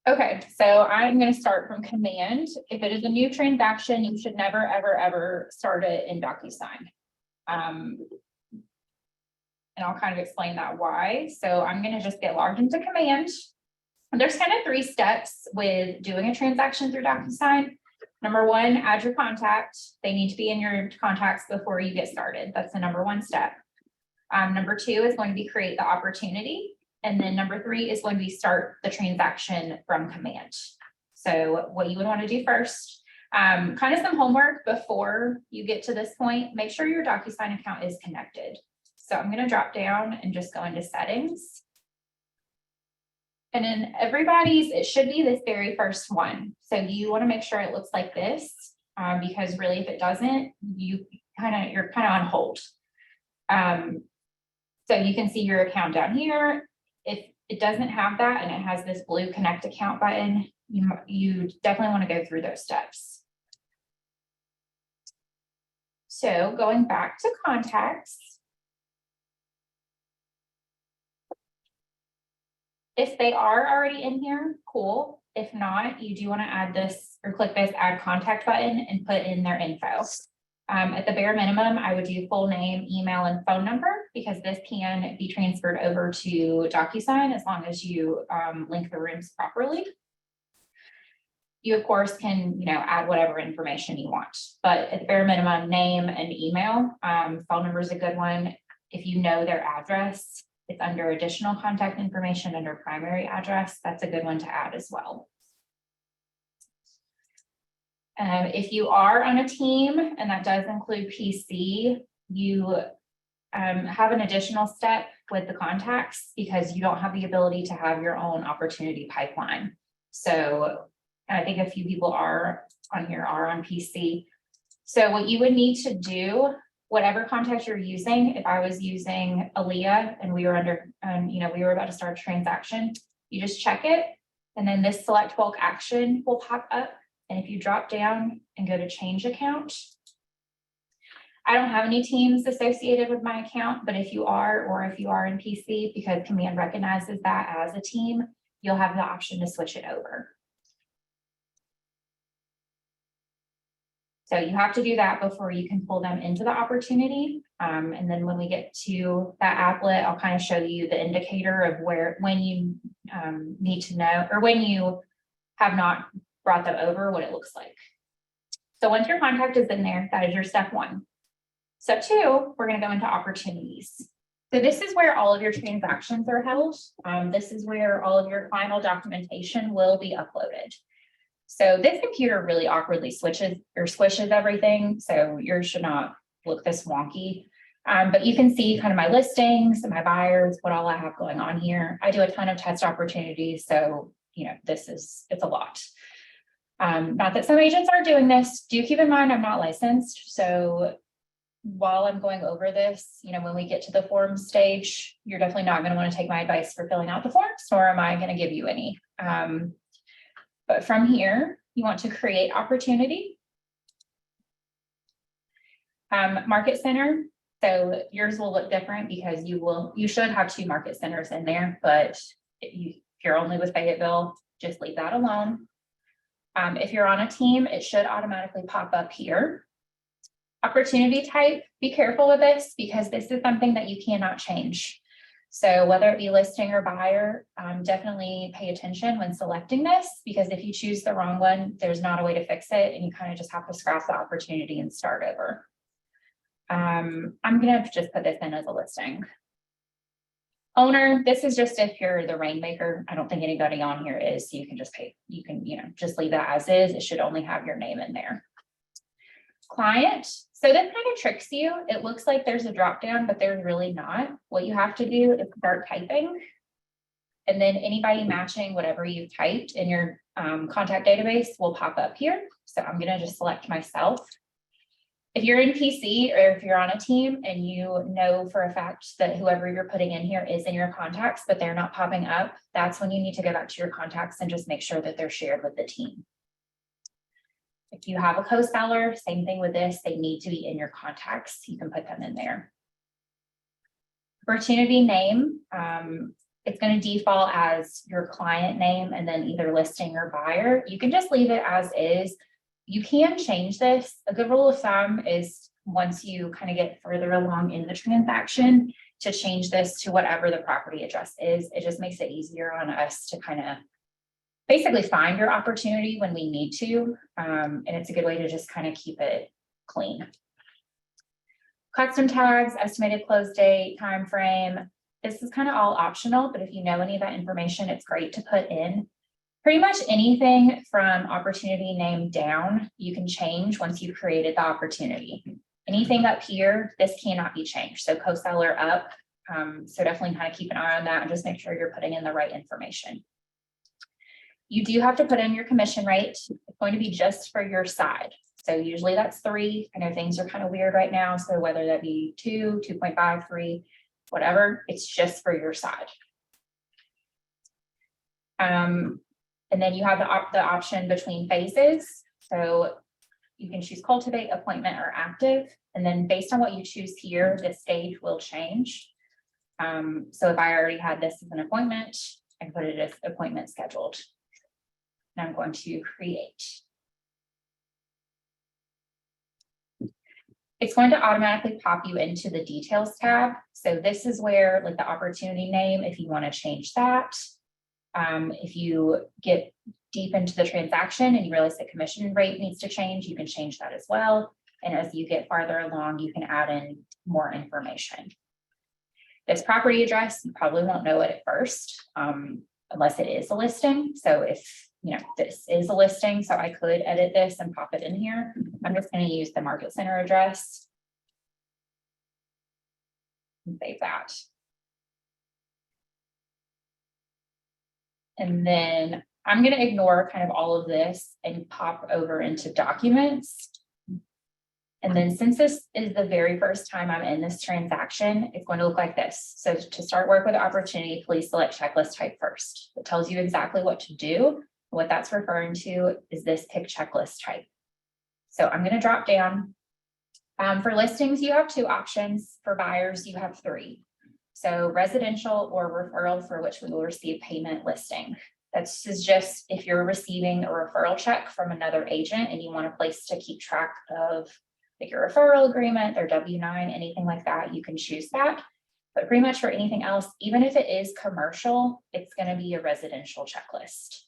Okay, so I'm going to start from command. If it is a new transaction, you should never, ever, ever start it in DocuSign. And I'll kind of explain that why. So I'm going to just get logged into command. And there's kind of 3 steps with doing a transaction through DocuSign. Number 1, add your contact. They need to be in your contacts before you get started. That's the number 1 step. Number 2 is going to be create the opportunity. And then number 3 is going to be start the transaction from command. So what you would want to do first, kind of some homework before you get to this point, make sure your DocuSign account is connected. So I'm going to drop down and just go into settings. And in everybody's, it should be this very first one. So you want to make sure it looks like this, because really if it doesn't, you're kind of on hold. So you can see your account down here. If it doesn't have that and it has this blue connect account button, you definitely want to go through those steps. So going back to contacts, if they are already in here, cool. If not, you do want to add this or click this add contact button and put in their info. At the bare minimum, I would do full name, email, and phone number, because this can be transferred over to DocuSign as long as you link the rooms properly. You, of course, can add whatever information you want, but at the bare minimum, name and email. Phone number is a good one. If you know their address, it's under additional contact information under primary address. That's a good one to add as well. If you are on a team, and that does include PC, you have an additional step with the contacts because you don't have the ability to have your own opportunity pipeline. So I think a few people are on here are on PC. So what you would need to do, whatever contact you're using, if I was using Aaliyah and we were we were about to start a transaction, you just check it, and then this select bulk action will pop up. And if you drop down and go to change account, I don't have any teams associated with my account, but if you are, or if you are in PC, because command recognizes that as a team, you'll have the option to switch it over. So you have to do that before you can pull them into the opportunity. And then when we get to that applet, I'll kind of show you the indicator of when you need to know, or when you have not brought them over, what it looks like. So once your contact is in there, that is your step 1. Step 2, we're going to go into opportunities. So this is where all of your transactions are held. This is where all of your final documentation will be uploaded. So this computer really awkwardly squishes everything. So yours should not look this wonky. But you can see kind of my listings and my buyers, what all I have going on here. I do a ton of test opportunities. So, it's a lot. Not that some agents aren't doing this. Do keep in mind, I'm not licensed. So while I'm going over this, when we get to the form stage, you're definitely not going to want to take my advice for filling out the forms, nor am I going to give you any. But from here, you want to create opportunity. Market center. So yours will look different because you should have 2 market centers in there, but if you're only with Fayetteville, just leave that alone. If you're on a team, it should automatically pop up here. Opportunity type, be careful with this because this is something that you cannot change. So whether it be listing or buyer, definitely pay attention when selecting this, because if you choose the wrong one, there's not a way to fix it and you kind of just have to scrap the opportunity and start over. I'm going to just put this in as a listing. Owner, this is just if you're the rainmaker. I don't think anybody on here is, so you can just just leave that as is. It should only have your name in there. Client. So this kind of tricks you. It looks like there's a drop down, but there's really not. What you have to do is start typing, and then anybody matching whatever you've typed in your contact database will pop up here. So I'm going to just select myself. If you're in PC or if you're on a team and you know for a fact that whoever you're putting in here is in your contacts, but they're not popping up, that's when you need to go back to your contacts and just make sure that they're shared with the team. If you have a co-seller, same thing with this, they need to be in your contacts. You can put them in there. Opportunity name. It's going to default as your client name and then either listing or buyer. You can just leave it as is. You can change this. A good rule of thumb is once you kind of get further along in the transaction to change this to whatever the property address is. It just makes it easier on us to kind of basically find your opportunity when we need to. And it's a good way to just kind of keep it clean. Custom tags, estimated close date, time frame. This is kind of all optional, but if you know any of that information, it's great to put in. Pretty much anything from opportunity name down, you can change once you've created the opportunity. Anything up here, this cannot be changed. So co-seller up. So definitely kind of keep an eye on that and just make sure you're putting in the right information. You do have to put in your commission rate. It's going to be just for your side. So usually that's 3. I know things are kind of weird right now. So whether that be 2, 2.5, 3, whatever, it's just for your side. And then you have the option between phases. So you can choose cultivate, appointment, or active. And then based on what you choose here, the stage will change. So if I already had this as an appointment, I can put it as appointment scheduled. And I'm going to create. It's going to automatically pop you into the details tab. So this is where like the opportunity name, if you want to change that. If you get deep into the transaction and you realize the commission rate needs to change, you can change that as well. And as you get farther along, you can add in more information. This property address, you probably won't know it at first, unless it is a listing. So if this is a listing, so I could edit this and pop it in here. I'm just going to use the market center address and save that. And then I'm going to ignore kind of all of this and pop over into documents. And then since this is the very first time I'm in this transaction, it's going to look like this. So to start work with the opportunity, please select checklist type first. It tells you exactly what to do. What that's referring to is this pick checklist type. So I'm going to drop down. For listings, you have 2 options. For buyers, you have 3. So residential or referral, for which we will receive payment listing. This is just if you're receiving a referral check from another agent and you want a place to keep track of like your referral agreement, their W-9, anything like that, you can choose that. But pretty much for anything else, even if it is commercial, it's going to be a residential checklist.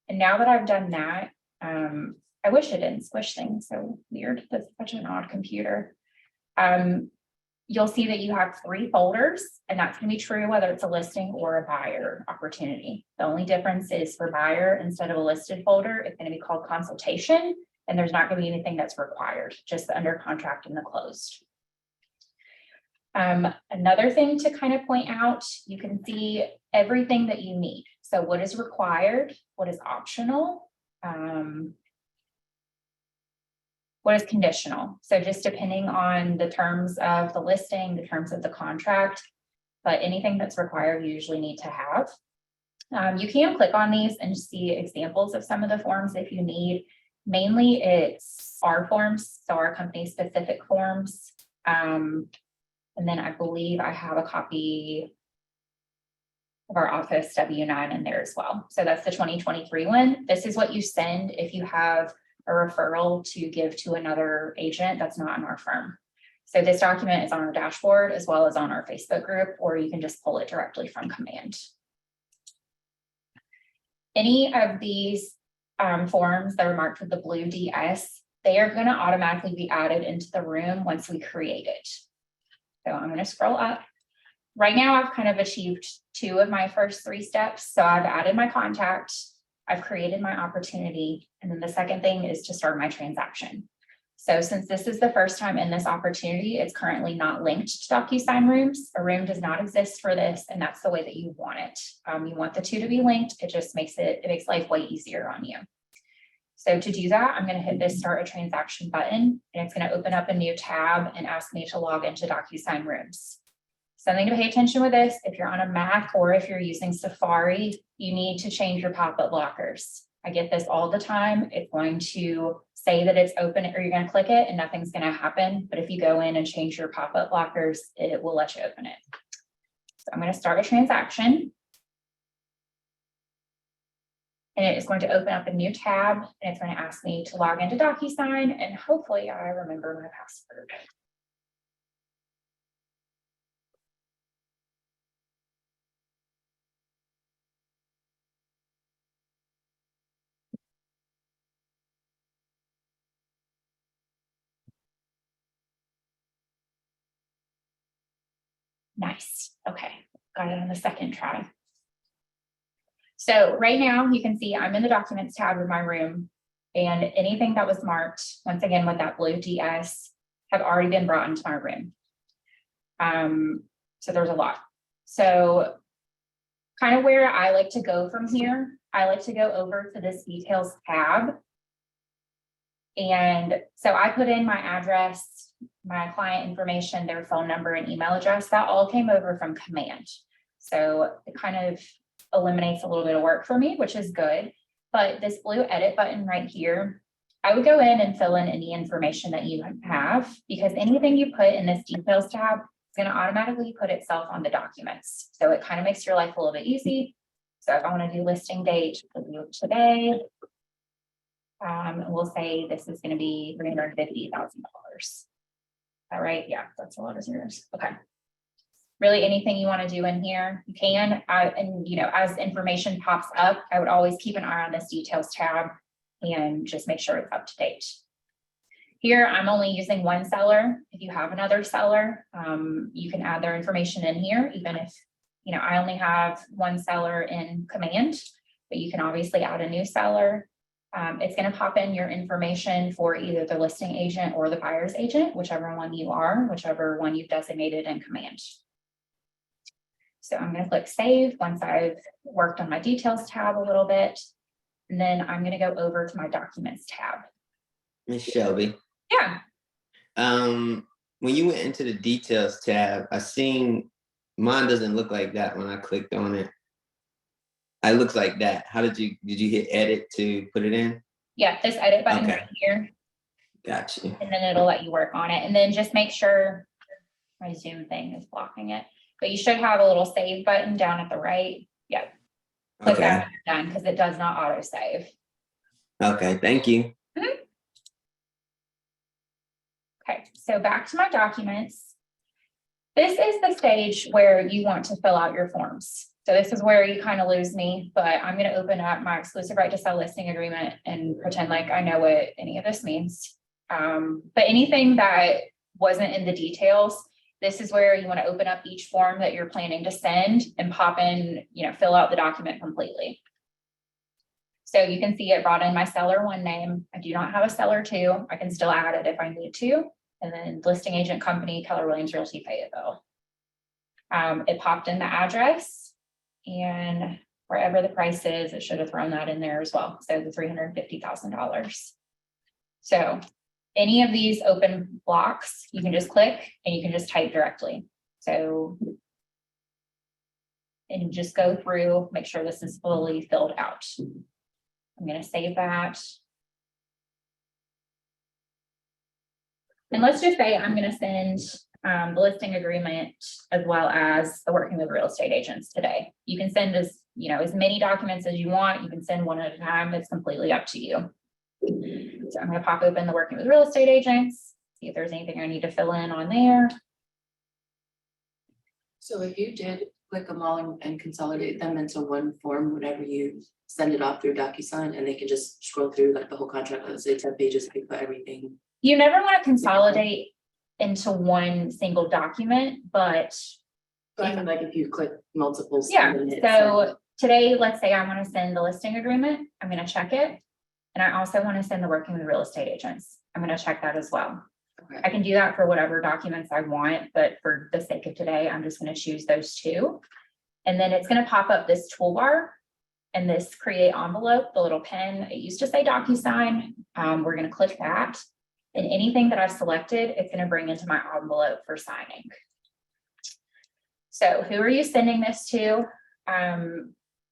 And now that I've done that, I wish it didn't squish things so weird. That's such an odd computer. You'll see that you have 3 folders, and that's going to be true whether it's a listing or a buyer opportunity. The only difference is for buyer, instead of a listed folder, it's going to be called consultation, and there's not going to be anything that's required, just the under contract and the closed. Another thing to kind of point out, you can see everything that you need. So what is required, what is optional, what is conditional. So just depending on the terms of the listing, the terms of the contract, but anything that's required, you usually need to have. You can click on these and see examples of some of the forms if you need. Mainly it's our forms, so our company specific forms. And then I believe I have a copy of our office W-9 in there as well. So that's the 2023 one. This is what you send if you have a referral to give to another agent that's not in our firm. So this document is on our dashboard as well as on our Facebook group, or you can just pull it directly from command. Any of these forms that are marked with the blue DS, they are going to automatically be added into the room once we create it. So I'm going to scroll up. Right now, I've kind of achieved 2 of my first 3 steps. So I've added my contact, I've created my opportunity, and then the second thing is to start my transaction. So since this is the first time in this opportunity, it's currently not linked to DocuSign rooms. A room does not exist for this, and that's the way that you want it. You want the 2 to be linked. It just makes life way easier on you. So to do that, I'm going to hit this start a transaction button, and it's going to open up a new tab and ask me to log into DocuSign rooms. Something to pay attention with this, if you're on a Mac or if you're using Safari, you need to change your pop-up blockers. I get this all the time. It's going to say that it's open, or you're going to click it and nothing's going to happen. But if you go in and change your pop-up blockers, it will let you open it. So I'm going to start a transaction. And it is going to open up a new tab, and it's going to ask me to log into DocuSign, and hopefully I remember my password. Nice. Okay, got it on the second try. So right now you can see I'm in the documents tab of my room, and anything that was marked, once again, with that blue DS, have already been brought into my room. So there's a lot. So kind of where I like to go from here, I like to go over to this details tab. And so I put in my address, my client information, their phone number and email address. That all came over from command. So it kind of eliminates a little bit of work for me, which is good. But this blue edit button right here, I would go in and fill in any information that you have, because anything you put in this details tab is going to automatically put itself on the documents. So it kind of makes your life a little bit easy. So if I want to do listing date, we'll do it today. We'll say this is going to be $350,000. All right. Yeah, that's a lot of zeros. Okay. Really anything you want to do in here, you can. And you know, as information pops up, I would always keep an eye on this details tab and just make sure it's up to date. Here, I'm only using one seller. If you have another seller, you can add their information in here, even if, you know, I only have one seller in command, but you can obviously add a new seller. It's going to pop in your information for either the listing agent or the buyer's agent, whichever one you are, whichever one you've designated in command. So I'm going to click save once I've worked on my details tab a little bit. And then I'm going to go over to my documents tab. Miss Shelby. Yeah. When you went into the details tab, I seen mine doesn't look like that when I clicked on it. It looks like that. How did you hit edit to put it in? Yeah, this edit button Okay. right here. Gotcha. And then it'll let you work on it. And then just make sure my Zoom thing is blocking it. But you should have a little save button down at the right. Yep. Click that when you're done, because it does not auto save. Okay, thank you. Mm-hmm. Okay, so back to my documents. This is the stage where you want to fill out your forms. So this is where you kind of lose me, but I'm going to open up my exclusive right to sell listing agreement and pretend like I know what any of this means. But anything that wasn't in the details, this is where you want to open up each form that you're planning to send and pop in, you know, fill out the document completely. So you can see it brought in my seller one name. I do not have a seller two. I can still add it if I need to. And then listing agent company, Keller Williams Realty Fayetteville. It popped in the address, and wherever the price is, it should have thrown that in there as well. So the $350,000. So any of these open blocks, you can just click and you can just type directly. So, and just go through, make sure this is fully filled out. I'm going to save that. And let's just say I'm going to send the listing agreement as well as the working with real estate agents today. You can send as, you know, as many documents as you want. You can send one at a time. It's completely up to you. So I'm going to pop open the working with real estate agents, see if there's anything I need to fill in on there. So if you did click them all and consolidate them into one form, whenever you send it off through DocuSign, and they can just scroll through like the whole contract, let's say 10 pages, they put everything. You never want to consolidate into one single document, but So I mean, like if you click multiples. yeah. So today, let's say I want to send the listing agreement. I'm going to check it. And I also want to send the working with real estate agents. I'm going to check that as well. Okay. I can do that for whatever documents I want, but for the sake of today, I'm just going to choose those two. And then it's going to pop up this toolbar and this create envelope, the little pen. It used to say DocuSign. We're going to click that. And anything that I've selected, it's going to bring into my envelope for signing. So who are you sending this to?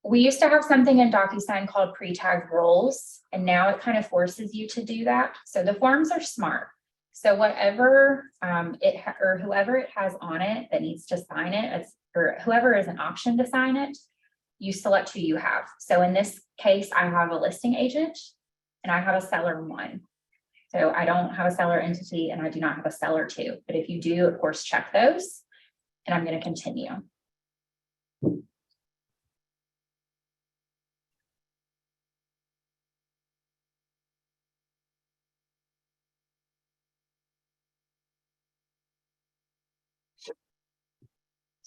We used to have something in DocuSign called pre-tagged roles, and now it kind of forces you to do that. So the forms are smart. So whatever or whoever it has on it that needs to sign it, or whoever is an option to sign it, you select who you have. So in this case, I have a listing agent and I have a seller 1. So I don't have a seller entity and I do not have a seller 2. But if you do, of course, check those. And I'm going to continue.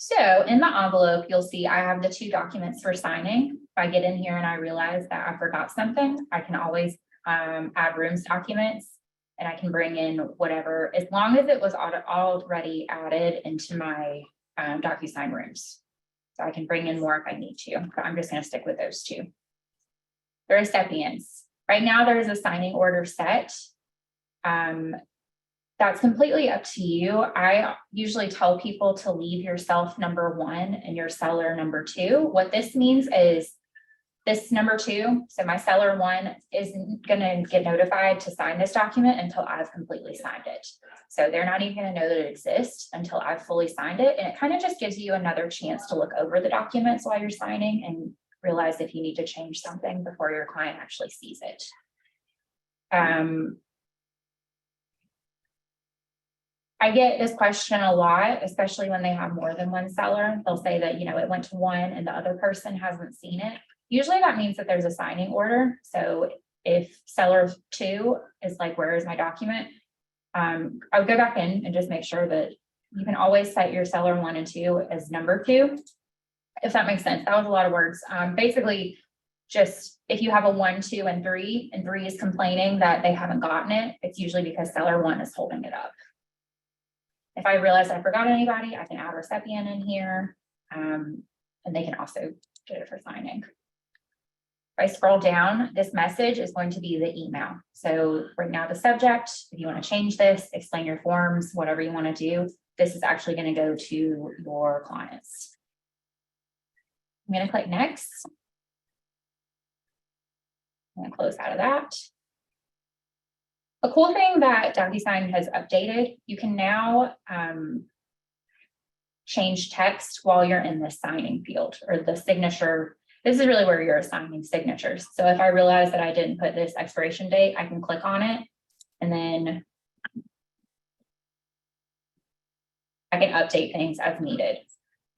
So in the envelope, you'll see I have the 2 documents for signing. If I get in here and I realize that I forgot something, I can always add rooms documents, and I can bring in whatever, as long as it was already added into my DocuSign rooms. So I can bring in more if I need to, but I'm just going to stick with those 2. There are recipients. Right now, there is a signing order set. That's completely up to you. I usually tell people to leave yourself number 1 and your seller number 2. What this means is this number 2, so my seller 1 isn't going to get notified to sign this document until I've completely signed it. So they're not even going to know that it exists until I've fully signed it. And it kind of just gives you another chance to look over the documents while you're signing and realize if you need to change something before your client actually sees it. I get this question a lot, especially when they have more than 1 seller. They'll say that, it went to 1 and the other person hasn't seen it. Usually that means that there's a signing order. So if seller 2 is like, where is my document? I would go back in and just make sure that you can always set your seller 1 and 2 as number 2, if that makes sense. That was a lot of words. Basically, just if you have a 1, 2, and 3, and 3 is complaining that they haven't gotten it, it's usually because seller 1 is holding it up. If I realize I forgot anybody, I can add a recipient in here, and they can also get it for signing. If I scroll down, this message is going to be the email. So right now the subject, if you want to change this, explain your forms, whatever you want to do, this is actually going to go to your clients. I'm going to click next. I'm going to close out of that. A cool thing that DocuSign has updated, you can now change text while you're in the signing field or the signature. This is really where you're assigning signatures. So if I realize that I didn't put this expiration date, I can click on it and then I can update things as needed.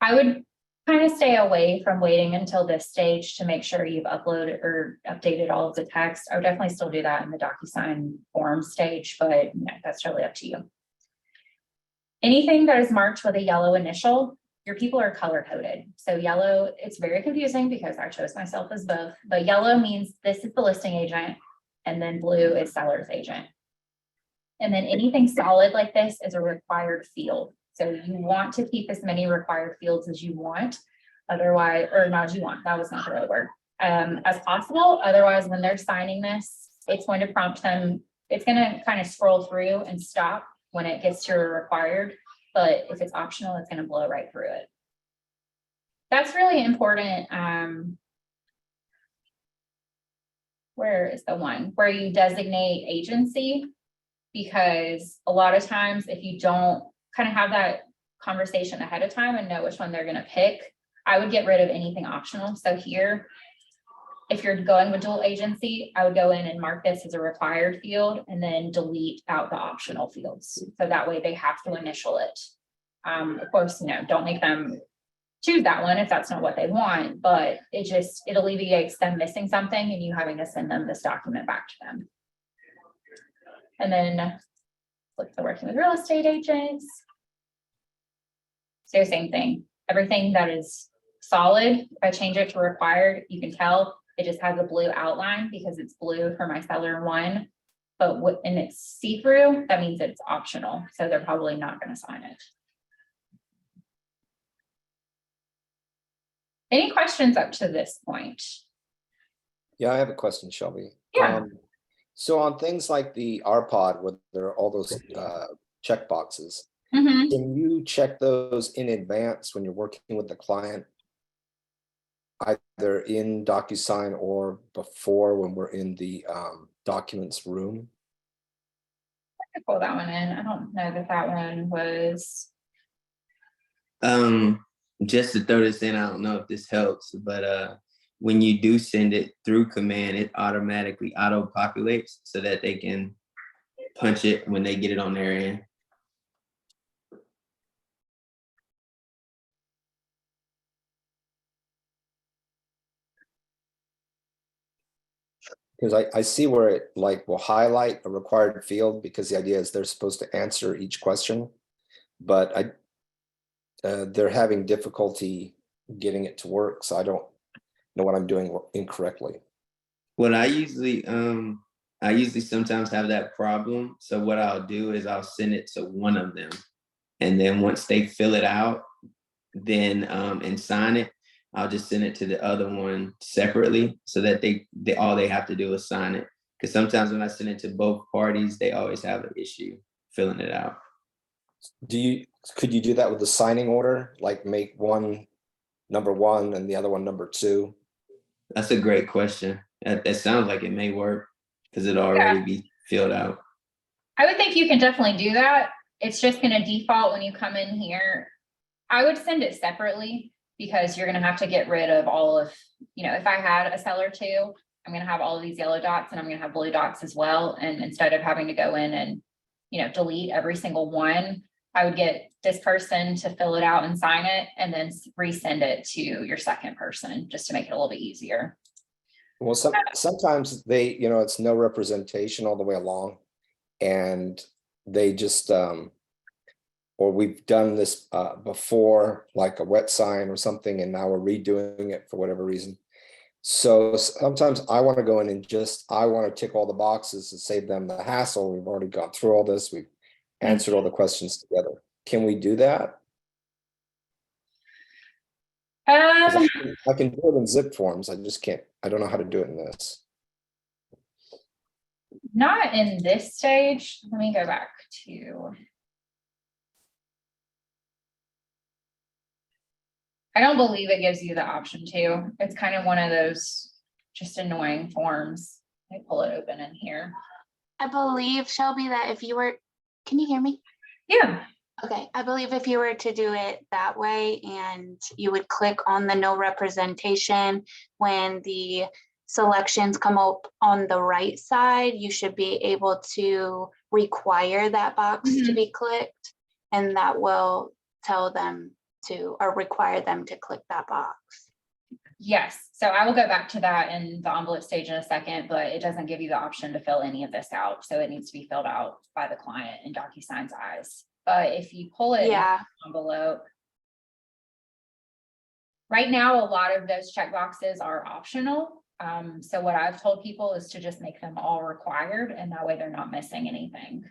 I would kind of stay away from waiting until this stage to make sure you've uploaded or updated all of the text. I would definitely still do that in the DocuSign form stage, but that's totally up to you. Anything that is marked with a yellow initial, your people are color coded. So yellow, it's very confusing because I chose myself as both, but yellow means this is the listing agent and then blue is seller's agent. And then anything solid like this is a required field. So you want to keep as many required fields as you want, otherwise, or not as you want, that was not the right word, as possible. Otherwise, when they're signing this, it's going to prompt them, it's going to kind of scroll through and stop when it gets to required. But if it's optional, it's going to blow right through it. That's really important. Where is the one where you designate agency? Because a lot of times if you don't kind of have that conversation ahead of time and know which one they're going to pick, I would get rid of anything optional. So here, if you're going with dual agency, I would go in and mark this as a required field and then delete out the optional fields. So that way they have to initial it. Of course, don't make them choose that one if that's not what they want, but it alleviates them missing something and you having to send them this document back to them. And then look for working with real estate agents. So same thing, everything that is solid, if I change it to required, you can tell it just has a blue outline because it's blue for my seller 1, but and it's see-through, that means it's optional. So they're probably not going to sign it. Any questions up to this point? Yeah, I have a question, Shelby. Yeah. So on things like the RPOD, where there are all those check boxes, Mm-hmm. can you check those in advance when you're working with the client, either in DocuSign or before when we're in the documents room? I could pull that one in. I don't know that one was. just to throw this in, I don't know if this helps, but when you do send it through command, it automatically auto-populates so that they can punch it when they get it on their end. Because I see where it like will highlight a required field because the idea is they're supposed to answer each question. But they're having difficulty getting it to work, so I don't know what I'm doing incorrectly. What I usually sometimes have that problem. So what I'll do is I'll send it to one of them. And then once they fill it out, then and sign it, I'll just send it to the other one separately so that they all they have to do is sign it. Because sometimes when I send it to both parties, they always have an issue filling it out. Could you do that with the signing order? Like make one number 1 and the other one number 2? That's a great question. That sounds like it may work because it'll already be filled out. I would think you can definitely do that. It's just gonna default when you come in here. I would send it separately because you're gonna have to get rid of all of, if I had a cell or two, I'm gonna have all of these yellow dots and I'm gonna have blue dots as well. And instead of having to go in and, delete every single one, I would get this person to fill it out and sign it and then resend it to your second person just to make it a little bit easier. Well, sometimes they, it's no representation all the way along, and they just or we've done this before, like a wet sign or something, and now we're redoing it for whatever reason. So sometimes I want to go in and I want to tick all the boxes to save them the hassle. We've already gone through all this. We've answered all the questions together. Can we do that? I can do it in zip forms. I just can't. I don't know how to do it in this. Not in this stage. Let me go back to. I don't believe it gives you the option to. It's kind of one of those just annoying forms. Let me pull it open in here. I believe, Shelby, that if you were, can you hear me? Yeah. Okay, I believe if you were to do it that way and you would click on the no representation, when the selections come up on the right side, you should be able to require that box to be clicked, and that will tell them to, or require them to click that box. Yes, so I will go back to that in the envelope stage in a second, but it doesn't give you the option to fill any of this out. So it needs to be filled out by the client in DocuSign's eyes. But if you pull it in the envelope, right now, a lot of those checkboxes are optional. So what I've told people is to just make them all required, and that way they're not missing anything.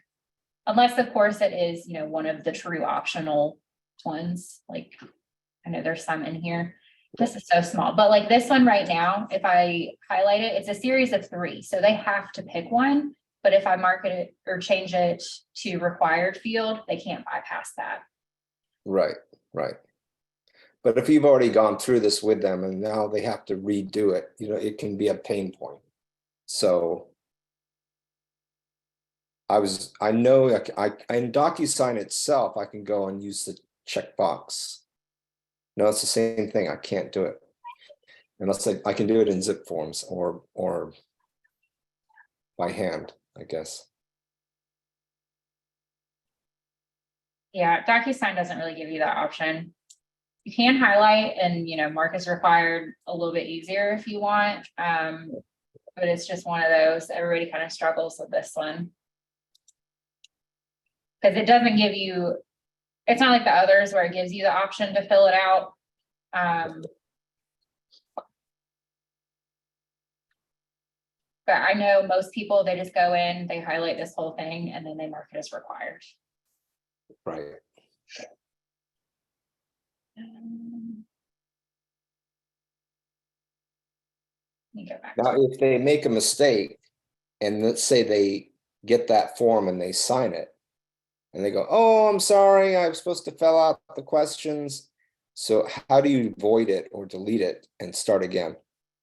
Unless, of course, it is, one of the true optional ones. Like, I know there's some in here. This is so small, but like this one right now, if I highlight it, it's a series of 3. So they have to pick one. But if I mark it or change it to required field, they can't bypass that. Right. But if you've already gone through this with them and now they have to redo it, it can be a pain point. So I know in DocuSign itself, I can go and use the checkbox. No, it's the same thing. I can't do it unless I can do it in zip forms or by hand, I guess. Yeah, DocuSign doesn't really give you that option. You can highlight and, mark as required a little bit easier if you want. But it's just one of those, everybody kind of struggles with this one. Because it doesn't give you, it's not like the others where it gives you the option to fill it out. But I know most people, they just go in, they highlight this whole thing, and then they mark it as required. Right. Let me go back. Now, if they make a mistake, and let's say they get that form and they sign it, and they go, "Oh, I'm sorry, I was supposed to fill out the questions." So how do you void it or delete it and start again,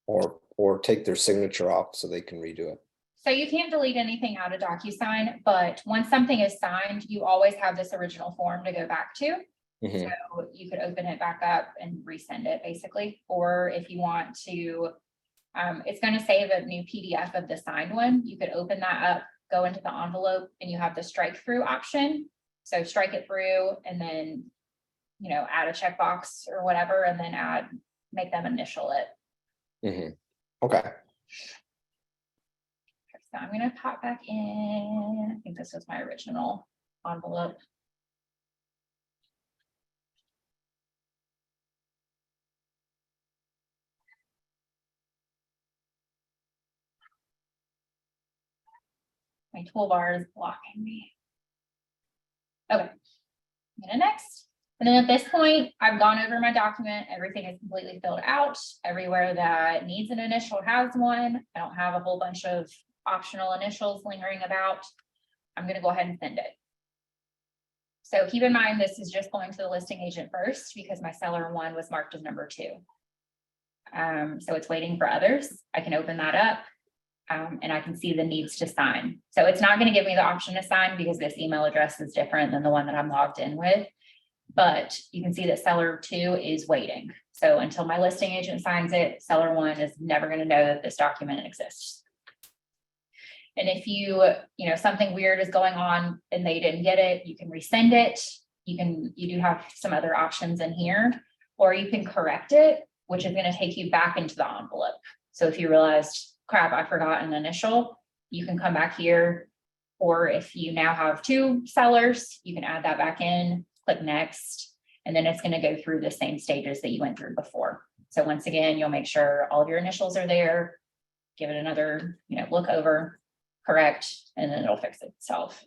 or take their signature off so they can redo it? So you can't delete anything out of DocuSign, but once something is signed, you always have this original form to go back to. Mhm. So you could open it back up and resend it basically, or if you want to, it's gonna save a new PDF of the signed one. You could open that up, go into the envelope, and you have the strike through option. So strike it through and then, you know, add a checkbox or whatever, and then make them initial it. Mhm. Okay. So I'm gonna pop back in. I think this was my original envelope. My toolbar is blocking me. Okay, I'm gonna next. And then at this point, I've gone over my document. Everything is completely filled out. Everywhere that needs an initial has one. I don't have a whole bunch of optional initials lingering about. I'm gonna go ahead and send it. So keep in mind, this is just going to the listing agent first because my seller one was marked as number 2. So it's waiting for others. I can open that up. And I can see the needs to sign. So it's not going to give me the option to sign because this email address is different than the one that I'm logged in with. But you can see that seller 2 is waiting. So until my listing agent signs it, seller 1 is never going to know that this document exists. And if you know, something weird is going on and they didn't get it, you can resend it. You do have some other options in here, or you can correct it, which is going to take you back into the envelope. So if you realized, crap, I forgot an initial, you can come back here. Or if you now have 2 sellers, you can add that back in, click next, and then it's going to go through the same stages that you went through before. So once again, you'll make sure all of your initials are there, give it another, you know, look over, correct, and then it'll fix itself.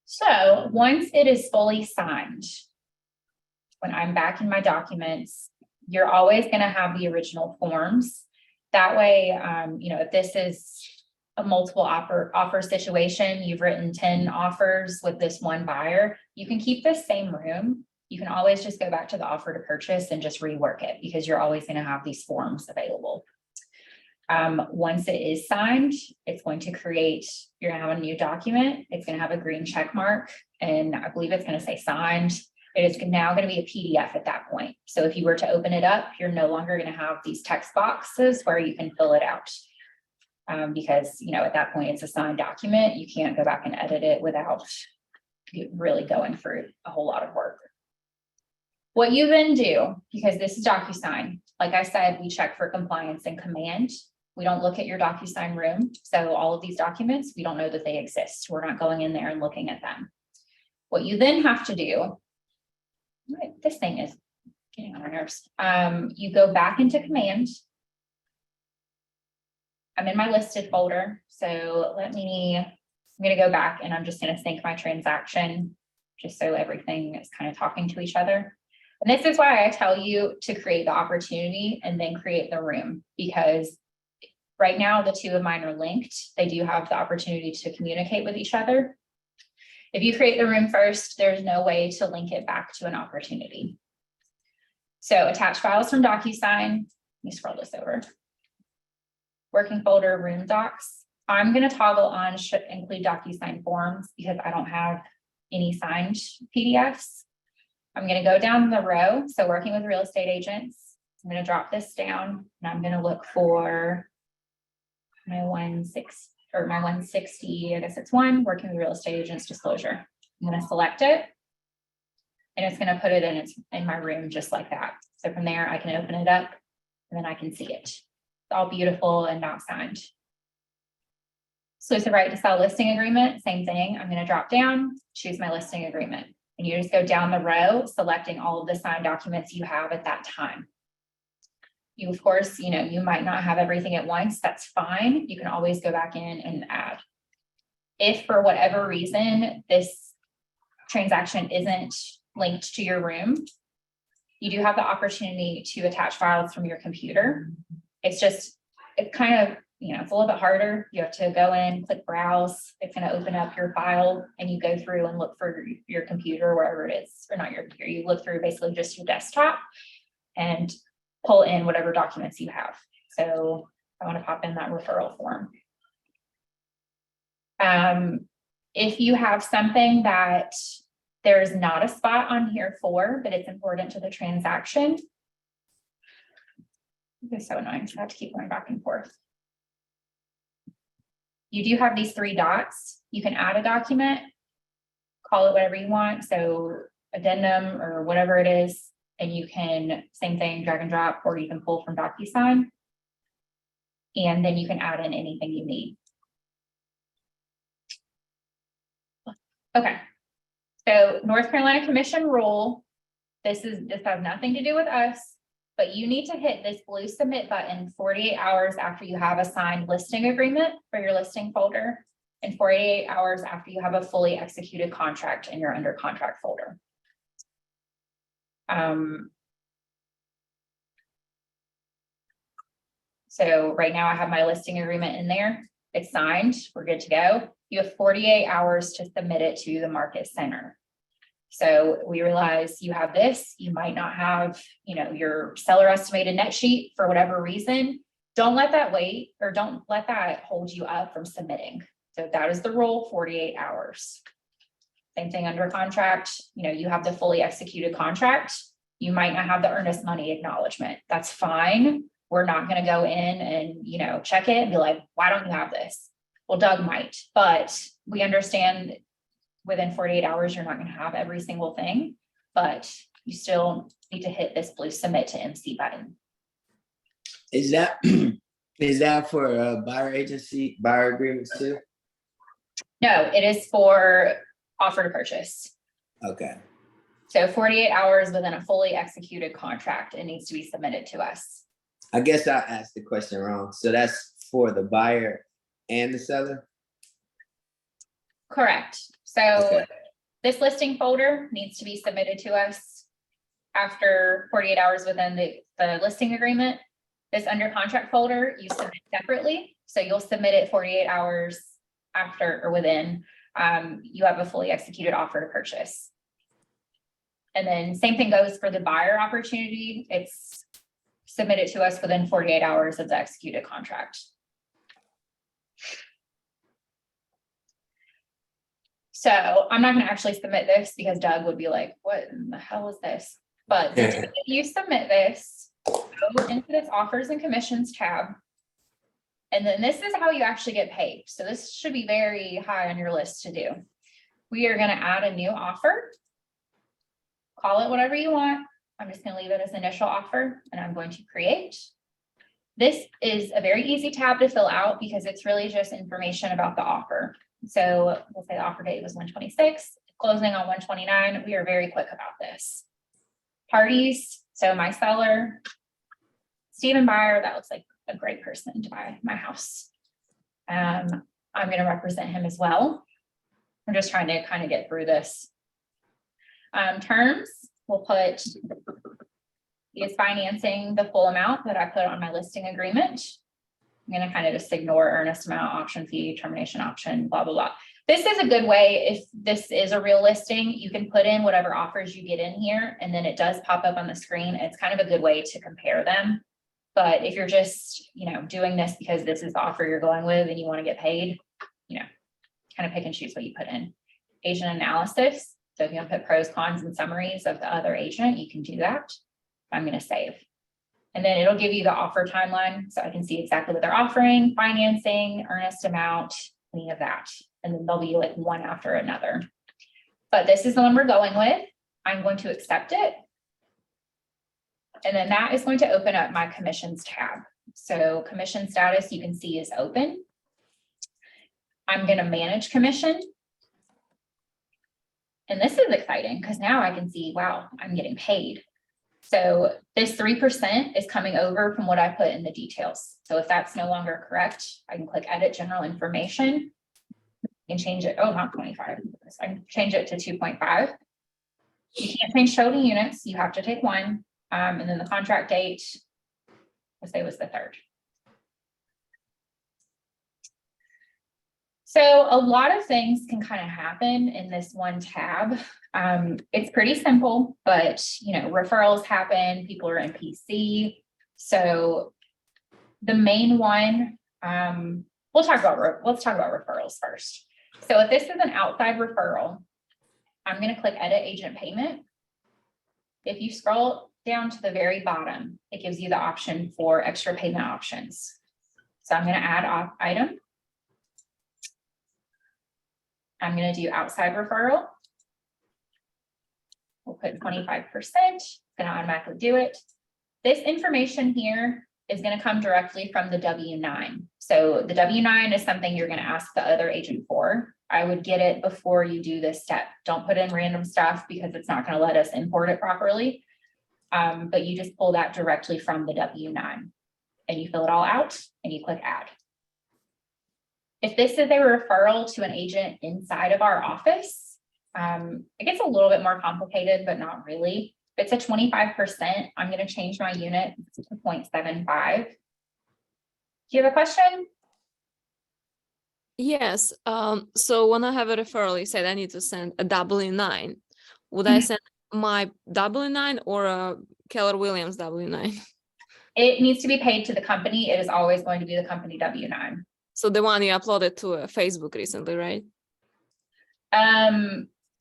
So once it is fully signed, when I'm back in my documents, you're always going to have the original forms. That way, you know, if this is a multiple offer situation, you've written 10 offers with this one buyer, you can keep the same room. You can always just go back to the offer to purchase and just rework it because you're always going to have these forms available. Once it is signed, it's going to create, you're going to have a new document. It's going to have a green check mark, and I believe it's going to say signed. It is now going to be a PDF at that point. So if you were to open it up, you're no longer going to have these text boxes where you can fill it out. Because, you know, at that point, it's a signed document. You can't go back and edit it without really going through a whole lot of work. What you then do, because this is DocuSign, like I said, we check for compliance and command. We don't look at your DocuSign room. So all of these documents, we don't know that they exist. We're not going in there and looking at them. What you then have to do, this thing is getting on our nerves. You go back into command. I'm in my listed folder. So I'm going to go back and I'm just going to sync my transaction just so everything is kind of talking to each other. And this is why I tell you to create the opportunity and then create the room, because right now the 2 of mine are linked. They do have the opportunity to communicate with each other. If you create the room first, there's no way to link it back to an opportunity. So attach files from DocuSign. Let me scroll this over. Working folder, room docs. I'm going to toggle on should include DocuSign forms because I don't have any signed PDFs. I'm going to go down the row. So working with real estate agents, I'm going to drop this down and I'm going to look for my 160, I guess it's 1, working with real estate agents disclosure. I'm going to select it and it's going to put it in my room just like that. So from there, I can open it up and then I can see it. It's all beautiful and not signed. Exclusive right to sell listing agreement, same thing. I'm going to drop down, choose my listing agreement. And you just go down the row, selecting all of the signed documents you have at that time. You, of course, you know, you might not have everything at once. That's fine. You can always go back in and add. If for whatever reason, this transaction isn't linked to your room, you do have the opportunity to attach files from your computer. It's kind of, you know, it's a little bit harder. You have to go in, click browse. It's going to open up your file and you go through and look for your computer, wherever it is, or not your computer. You look through basically just your desktop and pull in whatever documents you have. So I want to pop in that referral form. If you have something that there's not a spot on here for, but it's important to the transaction. It's so annoying, so I have to keep going back and forth. You do have these 3 dots. You can add a document, call it whatever you want. So addendum or whatever it is, and you can, same thing, drag and drop, or you can pull from DocuSign. And then you can add in anything you need. Okay. So North Carolina Commission rule, this has nothing to do with us, but you need to hit this blue submit button 48 hours after you have a signed listing agreement for your listing folder, and 48 hours after you have a fully executed contract in your under contract folder. So right now I have my listing agreement in there. It's signed. We're good to go. You have 48 hours to submit it to the market center. So we realize you have this, you might not have, your seller estimated net sheet for whatever reason. Don't let that wait, or don't let that hold you up from submitting. So that is the rule, 48 hours. Same thing under contract, you have the fully executed contract. You might not have the earnest money acknowledgement. That's fine. We're not going to go in and, check it and be like, why don't you have this? Well, Doug might, but we understand within 48 hours, you're not going to have every single thing, but you still need to hit this blue submit to MC button. Is that for buyer agreements too? No, it is for offer to purchase. Okay. So 48 hours within a fully executed contract, it needs to be submitted to us. I guess I asked the question wrong. So that's for the buyer and the seller? Correct. So Okay. This listing folder needs to be submitted to us after 48 hours within the listing agreement. This under contract folder, you submit separately. So you'll submit it 48 hours after or within you have a fully executed offer to purchase. And then same thing goes for the buyer opportunity. It's submitted to us within 48 hours of the executed contract. So I'm not going to actually submit this because Doug would be like, what in the hell is this? But the day you submit this, go into this offers and commissions tab. And then this is how you actually get paid. So this should be very high on your list to do. We are going to add a new offer. Call it whatever you want. I'm just going to leave it as initial offer, and I'm going to create. This is a very easy tab to fill out because it's really just information about the offer. So we'll say the offer date was 1/26, closing on 1/29. We are very quick about this. Parties, so my seller, Stephen Buyer, that looks like a great person to buy my house. I'm going to represent him as well. I'm just trying to kind of get through this. Terms, we'll put, he is financing the full amount that I put on my listing agreement. I'm going to kind of just ignore earnest amount, option fee, termination option, blah, blah, blah. This is a good way. If this is a real listing, you can put in whatever offers you get in here, and then it does pop up on the screen. It's kind of a good way to compare them. But if you're just, doing this because this is the offer you're going with and you want to get paid, kind of pick and choose what you put in. Agent analysis. So if you want to put pros, cons, and summaries of the other agent, you can do that. I'm going to save. And then it'll give you the offer timeline. So I can see exactly what they're offering, financing, earnest amount, any of that. And then they'll be like one after another. But this is the one we're going with. I'm going to accept it. And then that is going to open up my commissions tab. So commission status you can see is open. I'm going to manage commission. And this is exciting because now I can see, wow, I'm getting paid. So this 3% is coming over from what I put in the details. So if that's no longer correct, I can click edit general information and change it. Oh, not 25. I can change it to 2.5. You can't change total units. You have to take one. And then the contract date, let's say was the 3rd. So a lot of things can kind of happen in this one tab. It's pretty simple, but referrals happen, people are in PC. So the main one, let's talk about referrals first. So if this is an outside referral, I'm gonna click edit agent payment. If you scroll down to the very bottom, it gives you the option for extra payment options. So I'm gonna add off item. I'm gonna do outside referral. We'll put 25%, gonna automatically do it. This information here is gonna come directly from the W-9. So the W-9 is something you're gonna ask the other agent for. I would get it before you do this step. Don't put in random stuff because it's not gonna let us import it properly. But you just pull that directly from the W-9 and you fill it all out and you click add. If this is a referral to an agent inside of our office, it gets a little bit more complicated, but not really. If it's a 25%, I'm gonna change my unit to 0.75. Do you have a question? Yes, so when I have a referral, you said I need to send a W-9. Would I send my W-9 or a Keller Williams W-9? It needs to be paid to the company. It is always going to be the company W-9. So the one you uploaded to Facebook recently, right?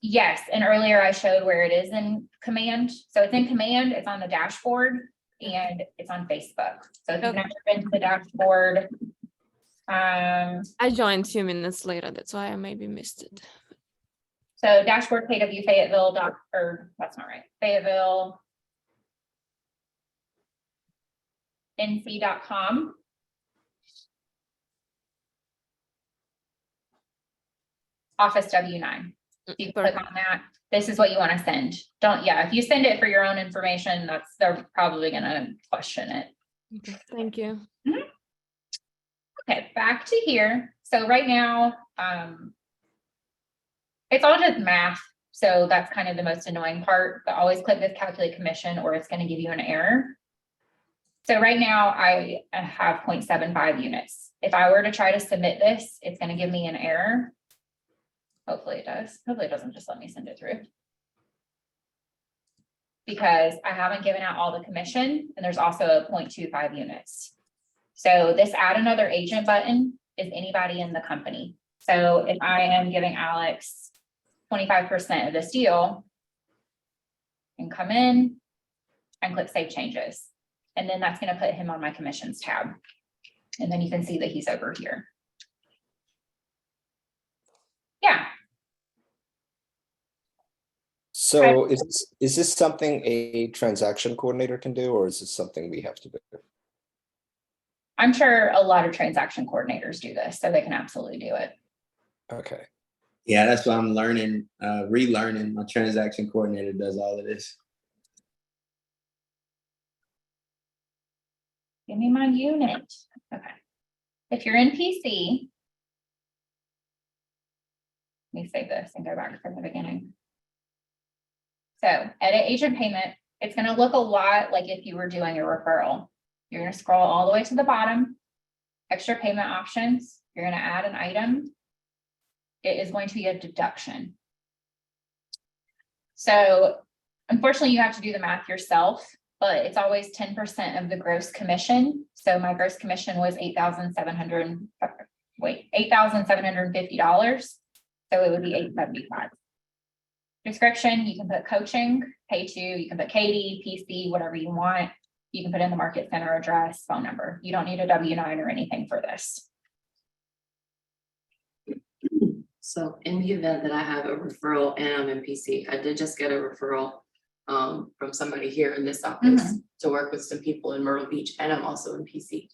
Yes, and earlier I showed where it is in command. So it's in command, it's on the dashboard, and it's on Facebook. So if you've never been to the dashboard, I joined a few minutes later, that's why I maybe missed it. so dashboard Fayetteville that's not right, Fayetteville nc.com. Office W-9. You click on that. This is what you want to send. If you send it for your own information, they're probably gonna question it. Okay, thank you. Okay, back to here. So right now, it's all just math. So that's kind of the most annoying part, but always click this calculate commission or it's gonna give you an error. So right now I have 0.75 units. If I were to try to submit this, it's gonna give me an error. Hopefully it does. Hopefully it doesn't just let me send it through. Because I haven't given out all the commission and there's also a 0.25 units. So this add another agent button is anybody in the company. So if I am giving Alex 25% of this deal and come in and click save changes. And then that's going to put him on my commissions tab. And then you can see that he's over here. Yeah. So is this something a transaction coordinator can do, or is this something we have to do? I'm sure a lot of transaction coordinators do this, so they can absolutely do it. Okay. Yeah, that's why I'm learning, relearning. My transaction coordinator does all of this. Give me my unit. Okay. If you're in PC, let me save this and go back from the beginning. So edit agent payment, it's going to look a lot like if you were doing a referral. You're going to scroll all the way to the bottom, extra payment options. You're going to add an item. It is going to be a deduction. So unfortunately, you have to do the math yourself, but it's always 10% of the gross commission. So my gross commission was $8,750. So it would be $875. Description, you can put coaching, pay to, you can put Katie, PC, whatever you want. You can put in the market center address, phone number. You don't need a W-9 or anything for this. So in the event that I have a referral and I'm in PC, I did just get a referral from somebody here in this office to work with some people in Myrtle Beach, and I'm also in PC.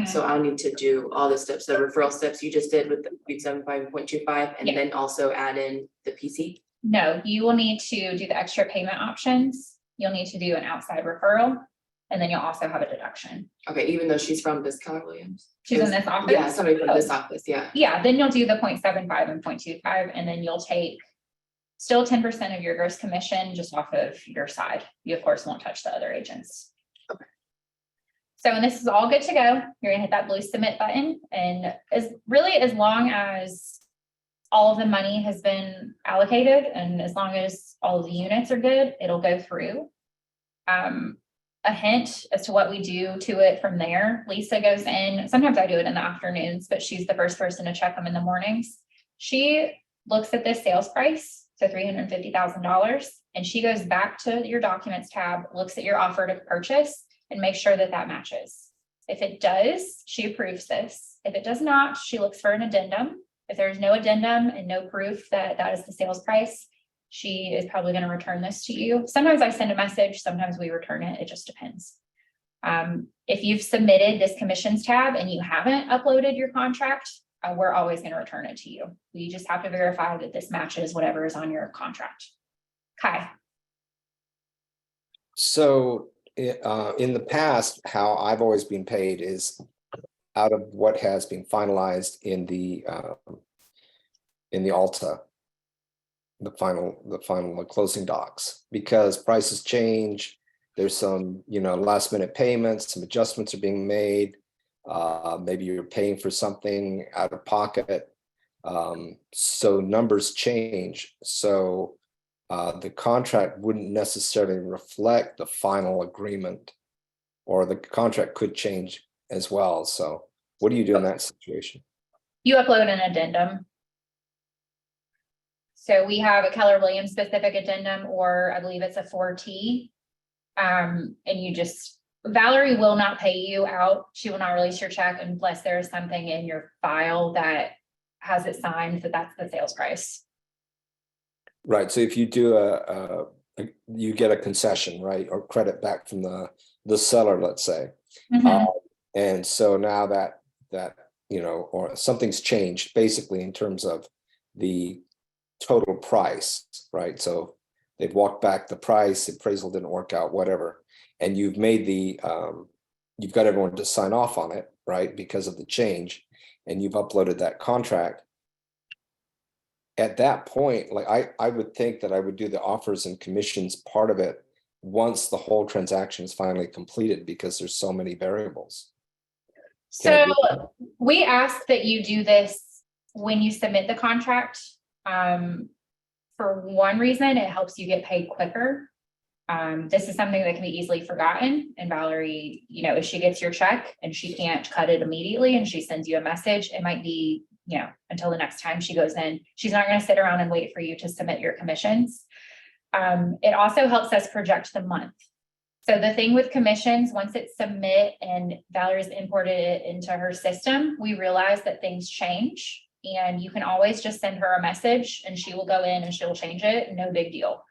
So I'll need to do all the steps, the referral steps you just did with the 0.75 and then also add in the PC. No, you will need to do the extra payment options. You'll need to do an outside referral, and then you'll also have a deduction. Okay, even though she's from this Keller Williams. She's in this office? Yeah, somebody from this office, yeah. Yeah, then you'll do the 0.75 and 0.25, and then you'll take still 10% of your gross commission just off of your side. You, of course, won't touch the other agents. Okay. So when this is all good to go, you're gonna hit that blue submit button, and as long as all of the money has been allocated and as long as all of the units are good, it'll go through. A hint as to what we do to it from there. Lisa goes in, sometimes I do it in the afternoons, but she's the first person to check them in the mornings. She looks at this sales price, so $350,000, and she goes back to your documents tab, looks at your offer to purchase and makes sure that that matches. If it does, she approves this. If it does not, she looks for an addendum. If there's no addendum and no proof that that is the sales price, she is probably going to return this to you. Sometimes I send a message, sometimes we return it. It just depends. If you've submitted this commissions tab and you haven't uploaded your contract, we're always going to return it to you. We just have to verify that this matches whatever is on your contract. Okay. So in the past, how I've always been paid is out of what has been finalized in the Alta, the final closing docs, because prices change. There's some, last minute payments, some adjustments are being made. Maybe you're paying for something out of pocket. So numbers change. So the contract wouldn't necessarily reflect the final agreement, or the contract could change as well. So what do you do in that situation? You upload an addendum. So we have a Keller Williams specific addendum, or I believe it's a 4T. And Valerie will not pay you out. She will not release your check unless there is something in your file that has it signed that that's the sales price. Right. So if you do you get a concession, right, or credit back from the seller, let's say. Mhm. And so now that or something's changed basically in terms of the total price, right? So they've walked back the price, the appraisal didn't work out, whatever. And you've made you've got everyone to sign off on it, right? Because of the change, and you've uploaded that contract. At that point, like I would think that I would do the offers and commissions part of it once the whole transaction is finally completed, because there's so many variables. So we ask that you do this when you submit the contract. For one reason, it helps you get paid quicker. This is something that can be easily forgotten. And Valerie, if she gets your check and she can't cut it immediately and she sends you a message, it might be, until the next time she goes in. She's not going to sit around and wait for you to submit your commissions. It also helps us project the month. So the thing with commissions, once it's submit and Valerie's imported it into her system, we realize that things change. And you can always just send her a message and she will go in and she'll change it. No big deal.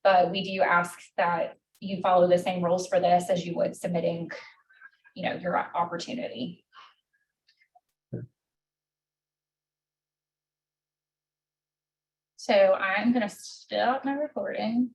But we do ask that you follow the same rules for this as you would submitting, your opportunity. So I'm going to stop my recording.